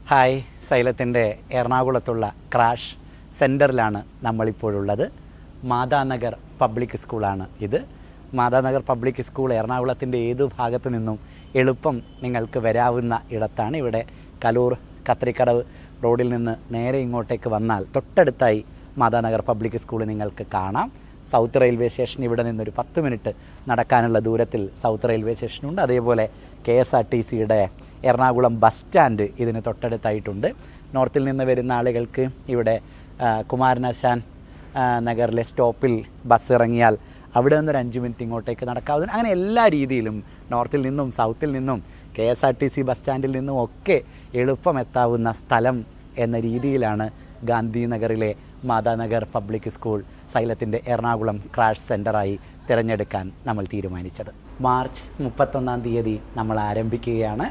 Hi, സൈലത്തിൻ്റെ എറണാകുളത്തുള്ള crash സെൻറ്ററിലാണ് നമ്മളിപ്പോഴുള്ളത്. മാതാനഗർ പബ്ലിക് സ്കൂളാണ് ഇത്. മാതാനഗർ പബ്ലിക് സ്കൂൾ എറണാകുളത്തിൻ്റെ ഏതു ഭാഗത്തു നിന്നും എളുപ്പം നിങ്ങൾക്ക് വരാവുന്ന ഇടത്താണ്. ഇവിടെ കലൂർ കത്രിക്കടവ് റോഡിൽ നിന്ന് നേരെ ഇങ്ങോട്ടേക്ക് വന്നാൽ തൊട്ടടുത്തായി മാതാനഗർ പബ്ലിക് സ്കൂൾ നിങ്ങൾക്ക് കാണാം. സൗത്ത് റെയിൽവേ സ്റ്റേഷൻ ഇവിടെ നിന്നൊരു 10 മിനിറ്റ് നടക്കാനുള്ള ദൂരത്തിൽ സൗത്ത് റെയിൽവേ സ്റ്റേഷനുണ്ട്. അതേപോലെ KSRTCയുടെ എറണാകുളം ബസ് സ്റ്റാൻഡ് ഇതിന് തൊട്ടടുത്തായിട്ടുണ്ട്. നോർത്തിൽ നിന്ന് വരുന്ന ആളുകൾക്ക് ഇവിടെ കുമാരനാശാൻ നഗറിലെ സ്റ്റോപ്പിൽ ബസ് ഇറങ്ങിയാൽ അവിടെ നിന്നൊരു 5 മിനിറ്റ് ഇങ്ങോട്ടേക്ക് നടക്കാവുന്ന, അങ്ങനെ എല്ലാ രീതിയിലും നോർത്തിൽ നിന്നും സൗത്തിൽ നിന്നും KSRTC ബസ് സ്റ്റാൻഡിൽ നിന്നും ഒക്കെ എളുപ്പം എത്താവുന്ന സ്ഥലം എന്ന രീതിയിലാണ് ഗാന്ധിനഗറിലെ മാതാനഗർ പബ്ലിക് സ്കൂൾ സൈലത്തിൻ്റെ എറണാകുളം ക്രാഷ് സെൻ്ററായി തിരഞ്ഞെടുക്കാൻ നമ്മൾ തീരുമാനിച്ചത്. മാർച്ച് 31-ാം തീയതി നമ്മൾ ആരംഭിക്കുകയാണ്.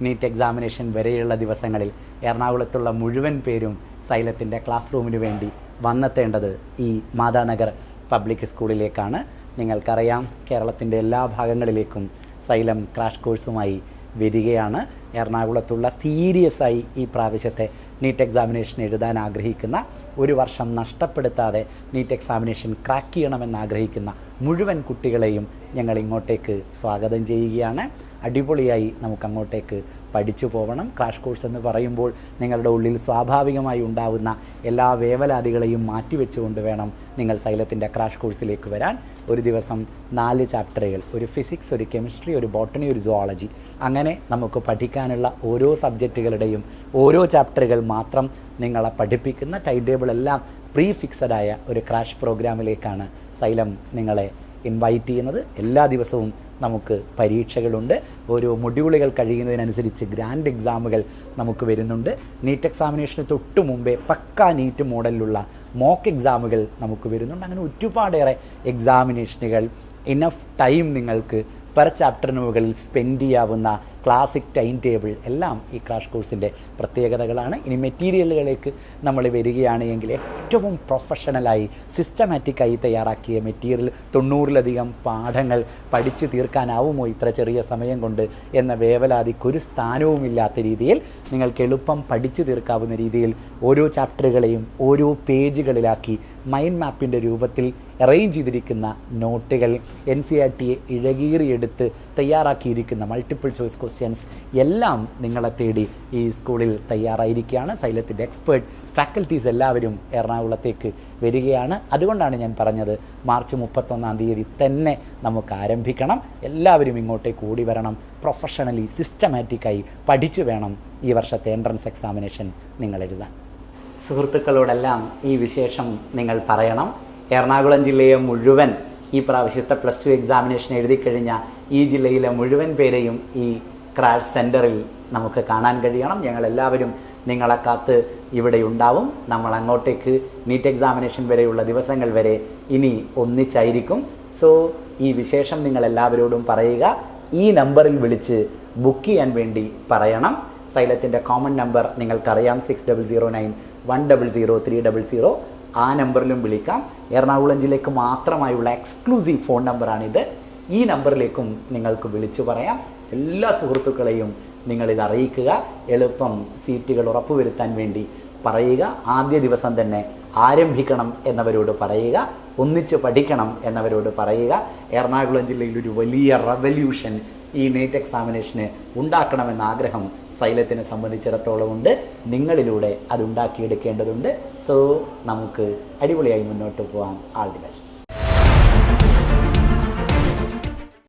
നീറ്റ് എക്സാമിനേഷൻ വരെയുള്ള ദിവസങ്ങളിൽ എറണാകുളത്തുള്ള മുഴുവൻ പേരും സൈലത്തിൻ്റെ ക്ലാസ് റൂമിന് വേണ്ടി വന്നെത്തേണ്ടത് ഈ മാതാനഗർ പബ്ലിക് സ്കൂളിലേക്കാണ്. നിങ്ങൾക്കറിയാം, കേരളത്തിൻ്റെ എല്ലാ ഭാഗങ്ങളിലേക്കും സൈലം ക്രാഷ് കോഴ്സുമായി വരികയാണ്. എറണാകുളത്തുള്ള സീരിയസായി ഈ പ്രാവശ്യത്തെ നീറ്റ് എക്സാമിനേഷൻ എഴുതാൻ ആഗ്രഹിക്കുന്ന, ഒരു വർഷം നഷ്ടപ്പെടുത്താതെ നീറ്റ് എക്സാമിനേഷൻ ക്രാക്ക് ചെയ്യണമെന്ന് ആഗ്രഹിക്കുന്ന മുഴുവൻ കുട്ടികളെയും ഞങ്ങൾ ഇങ്ങോട്ടേക്ക് സ്വാഗതം ചെയ്യുകയാണ്. അടിപൊളിയായി നമുക്കങ്ങോട്ടേക്ക് പഠിച്ചു പോകണം. ക്രാഷ് കോഴ്സ് എന്ന് പറയുമ്പോൾ നിങ്ങളുടെ ഉള്ളിൽ സ്വാഭാവികമായി ഉണ്ടാവുന്ന എല്ലാ വേവലാതികളെയും മാറ്റിവെച്ചുകൊണ്ട് വേണം നിങ്ങൾ സൈലത്തിൻ്റെ ക്രാഷ് കോഴ്സിലേക്ക് വരാൻ. ഒരു ദിവസം 4 ചാപ്റ്ററുകൾ, ഒരു ഫിസിക്സ്, ഒരു കെമിസ്ട്രി, ഒരു ബോട്ടണി, ഒരു സുവോളജി, അങ്ങനെ നമുക്ക് പഠിക്കാനുള്ള ഓരോ സബ്ജക്റ്റുകളുടെയും ഓരോ ചാപ്റ്ററുകൾ മാത്രം നിങ്ങളെ പഠിപ്പിക്കുന്ന ടൈം ടേബിൾ എല്ലാം പ്രീ ഫിക്സഡായ ഒരു ക്രാഷ് പ്രോഗ്രാമിലേക്കാണ് സൈലം നിങ്ങളെ ഇൻവൈറ്റ് ചെയ്യുന്നത്. എല്ലാ ദിവസവും നമുക്ക് പരീക്ഷകളുണ്ട്. ഓരോ മൊഡ്യൂളുകൾ കഴിയുന്നതിനനുസരിച്ച് ഗ്രാൻഡ് എക്സാമുകൾ നമുക്ക് വരുന്നുണ്ട്. നീറ്റ് എക്സാമിനേഷന് തൊട്ട് മുമ്പേ പക്കാ നീറ്റ് മോഡലിലുള്ള മോക്ക് എക്സാമുകൾ നമുക്ക് വരുന്നുണ്ട്. അങ്ങനെ ഒരുപാടേറെ എക്സാമിനേഷനുകൾ, ഇനഫ് ടൈം നിങ്ങൾക്ക് പെർ ചാപ്റ്ററിന് മുകളിൽ സ്പെൻഡ് ചെയ്യാവുന്ന ക്ലാസിക് ടൈം ടേബിൾ എല്ലാം ഈ ക്രാഷ് കോഴ്സിൻ്റെ പ്രത്യേകതകളാണ്. ഇനി മെറ്റീരിയലുകളിലേക്ക് നമ്മൾ വരികയാണ് എങ്കിൽ ഏറ്റവും പ്രൊഫഷണലായി സിസ്റ്റമാറ്റിക്കായി തയ്യാറാക്കിയ മെറ്റീരിയൽ, 90-ലധികം പാഠങ്ങൾ പഠിച്ചു തീർക്കാനാവുമോ ഇത്ര ചെറിയ സമയം കൊണ്ട് എന്ന വേവലാതിക്കൊരു സ്ഥാനവുമില്ലാത്ത രീതിയിൽ നിങ്ങൾക്ക് എളുപ്പം പഠിച്ചു തീർക്കാവുന്ന രീതിയിൽ ഓരോ ചാപ്റ്ററുകളെയും ഓരോ പേജുകളിലാക്കി മൈൻഡ് മാപ്പിൻ്റെ രൂപത്തിൽ അറേഞ്ച് ചെയ്തിരിക്കുന്ന നോട്ടുകൾ, NCERT ഇഴകീറിയെടുത്ത് തയ്യാറാക്കിയിരിക്കുന്ന മൾട്ടിപ്പിൾ ചോയ്സ് ക്വസ്റ്റ്യൻസ് എല്ലാം നിങ്ങളെ തേടി ഈ സ്കൂളിൽ തയ്യാറായിരിക്കുകയാണ്. സൈലത്തിൻ്റെ എക്സ്പേർട്ട് ഫാക്കൽറ്റീസ് എല്ലാവരും എറണാകുളത്തേക്ക് വരികയാണ്. അതുകൊണ്ടാണ് ഞാൻ പറഞ്ഞത്, മാർച്ച് 31-ാം തീയതി തന്നെ നമുക്ക് ആരംഭിക്കണം. എല്ലാവരും ഇങ്ങോട്ടേക്ക് കൂടി വരണം. പ്രൊഫഷണലി സിസ്റ്റമാറ്റിക്കായി പഠിച്ചു വേണം ഈ വർഷത്തെ എൻട്രൻസ് എക്സാമിനേഷൻ നിങ്ങൾ എഴുതാൻ. സുഹൃത്തുക്കളോടെല്ലാം ഈ വിശേഷം നിങ്ങൾ പറയണം. എറണാകുളം ജില്ലയെ മുഴുവൻ ഈ പ്രാവശ്യത്തെ +2 എക്സാമിനേഷൻ എഴുതിക്കഴിഞ്ഞ ഈ ജില്ലയിലെ മുഴുവൻ പേരെയും ഈ ക്രാഷ് സെൻറ്ററിൽ നമുക്ക് കാണാൻ കഴിയണം. ഞങ്ങളെല്ലാവരും നിങ്ങളെ കാത്ത് ഇവിടെ ഉണ്ടാവും. നമ്മൾ അങ്ങോട്ടേക്ക് നീറ്റ് എക്സാമിനേഷൻ വരെയുള്ള ദിവസങ്ങൾ വരെ ഇനി ഒന്നിച്ചായിരിക്കും. സോ ഈ വിശേഷം നിങ്ങളെല്ലാവരോടും പറയുക. ഈ നമ്പറിൽ വിളിച്ച് ബുക്ക് ചെയ്യാൻ വേണ്ടി പറയണം. സൈലത്തിൻ്റെ കോമൺ നമ്പർ നിങ്ങൾക്കറിയാം, 6009-100-300. ആ നമ്പറിലും വിളിക്കാം. എറണാകുളം ജില്ലയ്ക്ക് മാത്രമായുള്ള എക്സ്ക്ലൂസീവ് ഫോൺ നമ്പറാണിത്. ഈ നമ്പറിലേക്കും നിങ്ങൾക്ക് വിളിച്ചു പറയാം. എല്ലാ സുഹൃത്തുക്കളെയും നിങ്ങളിത് അറിയിക്കുക. എളുപ്പം സീറ്റുകൾ ഉറപ്പുവരുത്താൻ വേണ്ടി പറയുക. ആദ്യ ദിവസം തന്നെ ആരംഭിക്കണം എന്നവരോട് പറയുക. ഒന്നിച്ച് പഠിക്കണം എന്നവരോട് പറയുക. എറണാകുളം ജില്ലയിൽ ഒരു വലിയ റവല്യൂഷൻ ഈ നീറ്റ് എക്സാമിനേഷന് ഉണ്ടാക്കണമെന്ന ആഗ്രഹം സൈലത്തിനെ സംബന്ധിച്ചിടത്തോളം ഉണ്ട്. നിങ്ങളിലൂടെ അതുണ്ടാക്കിയെടുക്കേണ്ടതുണ്ട്. സോ നമുക്ക് അടിപൊളിയായി മുന്നോട്ട് പോകാം. All the best.